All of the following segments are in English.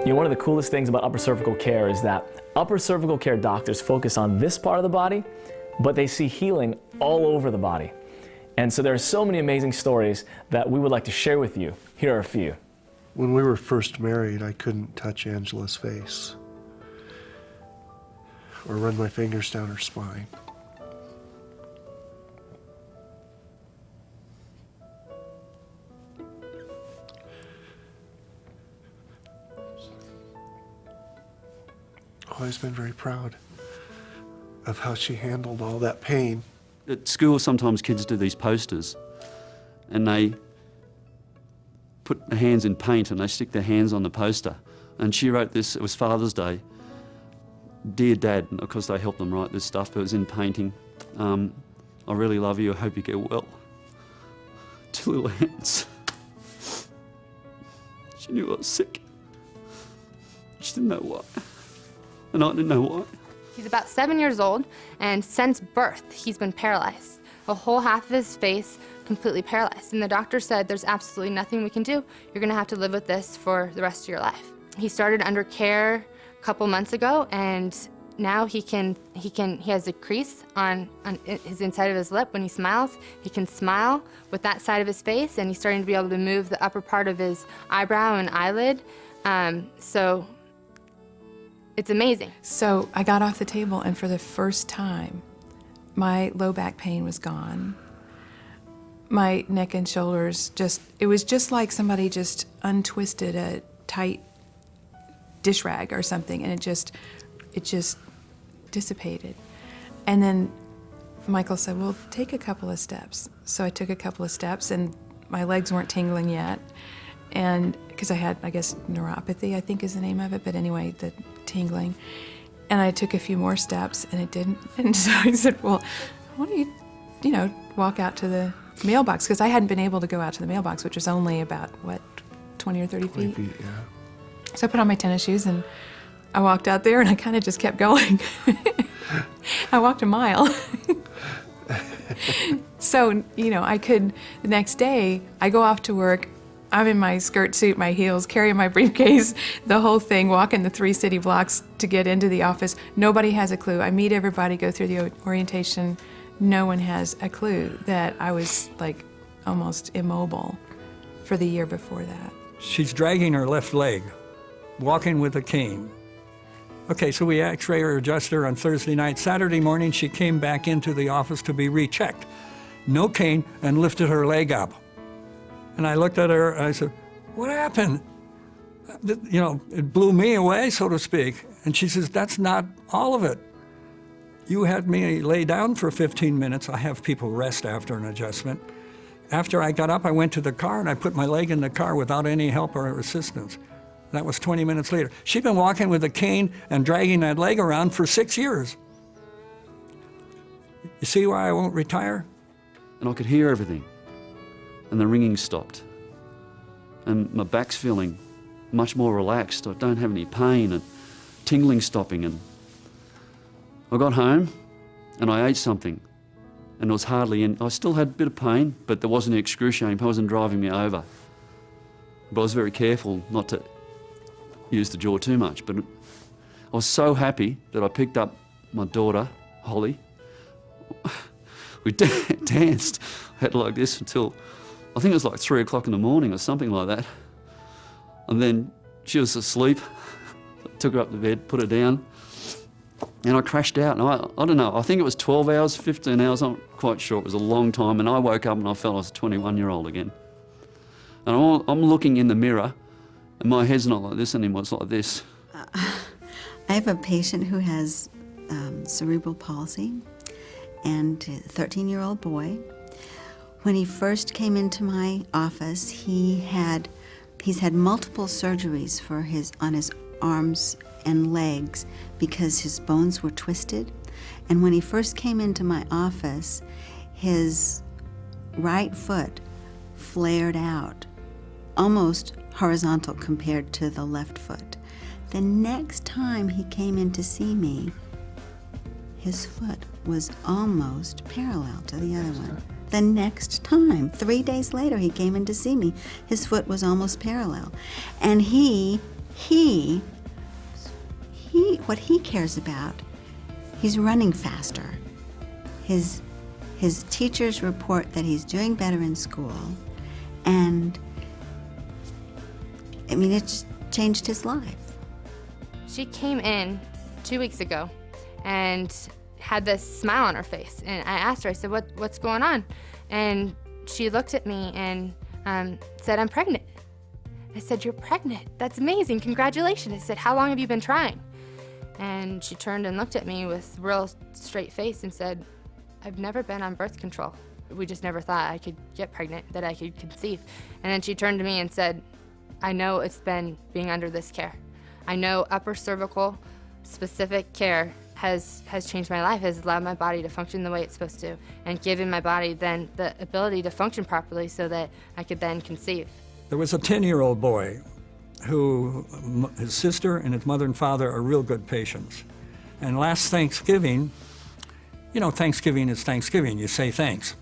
You know, one of the coolest things about upper cervical care is that upper cervical care doctors focus on this part of the body, but they see healing all over the body. And so there are so many amazing stories that we would like to share with you. Here are a few. When we were first married, I couldn't touch Angela's face or run my fingers down her spine. Always been very proud of how she handled all that pain. At school, sometimes kids do these posters and they put their hands in paint and they stick their hands on the poster. And she wrote this, it was Father's Day, "Dear Dad," and of course they helped them write this stuff, but it was in painting. "I really love you, I hope you get well." Two little hands. She knew I was sick. She didn't know why. And I didn't know why. He's about 7 years old, and since birth, he's been paralyzed. A whole half of his face completely paralyzed. And the doctor said, there's absolutely nothing we can do. You're gonna have to live with this for the rest of your life. He started under care a couple months ago, and now he has a crease on his inside of his lip when he smiles. He can smile with that side of his face, and he's starting to be able to move the upper part of his eyebrow and eyelid. So it's amazing. So I got off the table, and for the first time, my low back pain was gone. My neck and shoulders it was just like somebody just untwisted a tight dish rag or something, and it just dissipated. And then Michael said, well, take a couple of steps. So I took a couple of steps, and my legs weren't tingling yet. And because I had, I guess, neuropathy, I think is the name of it, but anyway, the tingling. And I took a few more steps, and it didn't. And so I said, well, why don't you walk out to the mailbox? Because I hadn't been able to go out to the mailbox, which was only about, what, 20 or 30 feet? 20 feet, yeah. So I put on my tennis shoes, and I walked out there, and I kind of just kept going. I walked a mile. So, the next day, I go off to work. I'm in my skirt suit, my heels, carrying my briefcase, the whole thing, walking the 3 city blocks to get into the office. Nobody has a clue. I meet everybody, go through the orientation. No one has a clue that I was like almost immobile for the year before that. She's dragging her left leg, walking with a cane. Okay, so we x-ray her, adjust her on Thursday night. Saturday morning, she came back into the office to be rechecked. No cane, and lifted her leg up. And I looked at her, and I said, what happened? It blew me away, so to speak. And she says, that's not all of it. You had me lay down for 15 minutes. I have people rest after an adjustment. After I got up, I went to the car, and I put my leg in the car without any help or assistance. That was 20 minutes later. She'd been walking with a cane and dragging that leg around for 6 years. You see why I won't retire? And I could hear everything. And the ringing stopped. And my back's feeling much more relaxed. I don't have any pain, and tingling stopping. And I got home and I ate something, and it was hardly in. I still had a bit of pain, but there wasn't excruciating pain. It wasn't driving me over. But I was very careful not to use the jaw too much. But I was so happy that I picked up my daughter, Holly. We danced, had like this until, I think it was like 3 o'clock in the morning or something like that. And then she was asleep. I took her up to bed, put her down, and I crashed out. And I don't know, I think it was 12 hours, 15 hours, I'm not quite sure. It was a long time. And I woke up and I felt I was a 21-year-old again. And I'm looking in the mirror, and my head's not like this anymore, it's like this. I have a patient who has cerebral palsy, and a 13-year-old boy. When he first came into my office, he's had multiple surgeries on his arms and legs because his bones were twisted. And when he first came into my office, his right foot flared out, almost horizontal compared to the left foot. The next time he came in to see me, his foot was almost parallel to the other one. The next time, 3 days later, he came in to see me, his foot was almost parallel. And he what he cares about, he's running faster. His teachers report that he's doing better in school, and I mean, it's changed his life. She came in 2 weeks ago and had this smile on her face. And I asked her, I said, what's going on? And she looked at me and said, I'm pregnant. I said, you're pregnant? That's amazing, congratulations. I said, how long have you been trying? And she turned and looked at me with real straight face and said, I've never been on birth control. We just never thought I could get pregnant, that I could conceive. And then she turned to me and said, I know it's been being under this care. I know upper cervical specific care has changed my life, has allowed my body to function the way it's supposed to, and given my body then the ability to function properly so that I could then conceive. There was a 10-year-old boy who, his sister and his mother and father are real good patients. And last Thanksgiving, you know, Thanksgiving is Thanksgiving, you say thanks.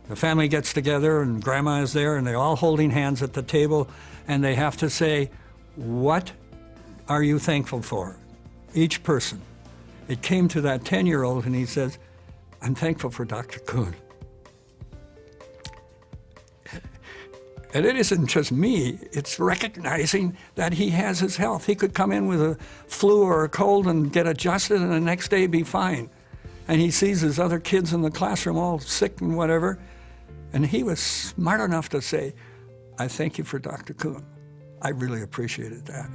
The family gets together and grandma is there and they're all holding hands at the table and they have to say, what are you thankful for? Each person. It came to that 10-year-old and he says, I'm thankful for Dr. Kuhn. And it isn't just me, it's recognizing that he has his health. He could come in with a flu or a cold and get adjusted and the next day be fine. And he sees his other kids in the classroom all sick and whatever. And he was smart enough to say, I thank you for Dr. Kuhn. I really appreciated that.